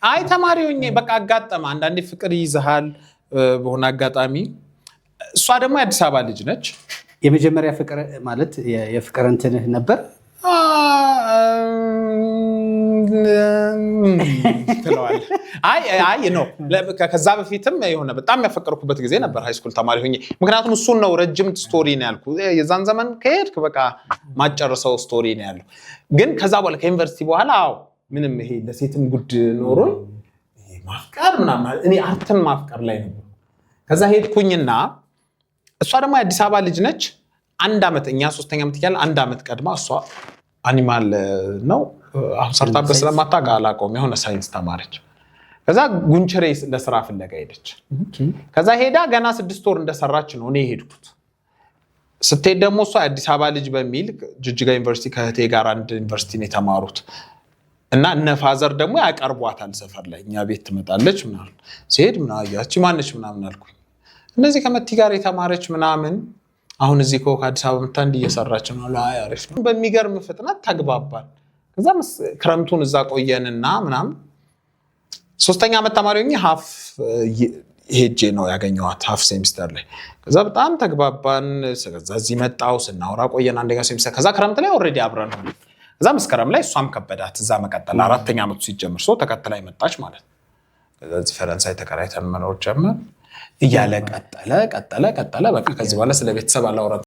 አይ ተማሪ ሆኜ በቃ አጋጠመ አንዳንዴ ፍቅር ይይዝሃል በሆነ አጋጣሚ እሷ ደግሞ የአዲስ አበባ ልጅ ነች የመጀመሪያ ፍቅር ማለት የፍቅር እንትንህ ነበር ትለዋል አይ ነው ከዛ በፊትም የሆነ በጣም ያፈቀርኩበት ጊዜ ነበር ሃይ ስኩል ተማሪ ሆኜ ምክንያቱም እሱ ነው ረጅም ስቶሪ ነው ያልኩ የዛን ዘመን ከሄድክ በቃ ማጨረሰው ስቶሪ ነው ያለው ግን ከዛ በኋላ ከዩኒቨርሲቲ በኋላ አው ምንም ይሄ ለሴትም ጉድ ኖሮ ማፍቀር ምናምን እኔ አርተን ማፍቀር ላይ ነው ከዛ ሄድኩኝና እሷ ደግሞ የአዲስ አበባ ልጅ ነች አንድ አመት እኛ 3ኛ አመት ይያል አንድ አመት ቀድማ እሷ አኒማል ነው አሁን ሰርታበት ስለማታውቅ አላውቀውም የሆነ ሳይንስ ተማረች ከዛ ጉንቸሬ ለስራ ፍለጋ ሄደች ከዛ ሄዳ ገና 6 ወር እንደሰራች ነው እኔ ሄድኩት ስትሄድ ደግሞ እሷ የአዲስ አበባ ልጅ በሚል ጅጅጋ ዩኒቨርሲቲ ከህቴ ጋር አንድ ዩኒቨርሲቲ ነው የተማሩት እና ነፋዘር ደግሞ ያቀርቧታል ሰፈር ላይ እኛ ቤት ትመጣለች ምናምን ሲሄድ ምናምን ያቺ ማነች ምናምን አልኩኝ እነዚህ ከመቲ ጋር የተማረች ምናምን አሁን እዚህ ከአዲስ አበባ መጣ እየሰራች ነው ላይ አሪፍ ነው በሚገርም ፍጥነት ተግባባን ከዛ ክረምቱን እዛ ቆየንና ምናምን 3ኛ አመት ተማሪ ሆኜ ሃፍ ሄጄ ነው ያገኘኋት ሃፍ ሴሚስተር ላይ ከዛ በጣም ተግባባን ከዛ እዚህ መጣው ስናወራ ቆየን አንደኛ ሴሚስተር ከዛ ክረምት ላይ ኦሬዲ አብረን ነው ከዛ መስከረም ላይ እሷም ከበዳት እዛ መቀጠል 4ኛ አመቱ ሲጀምር ሰው ተከትላይ መጣች ማለት ከዛ እዚህ ፈረንሳይ ተከራይተን መኖር ጀመር እያለ ቀጠለ በቃ ከዚህ በኋላ ስለ ቤተሰብ አላወራም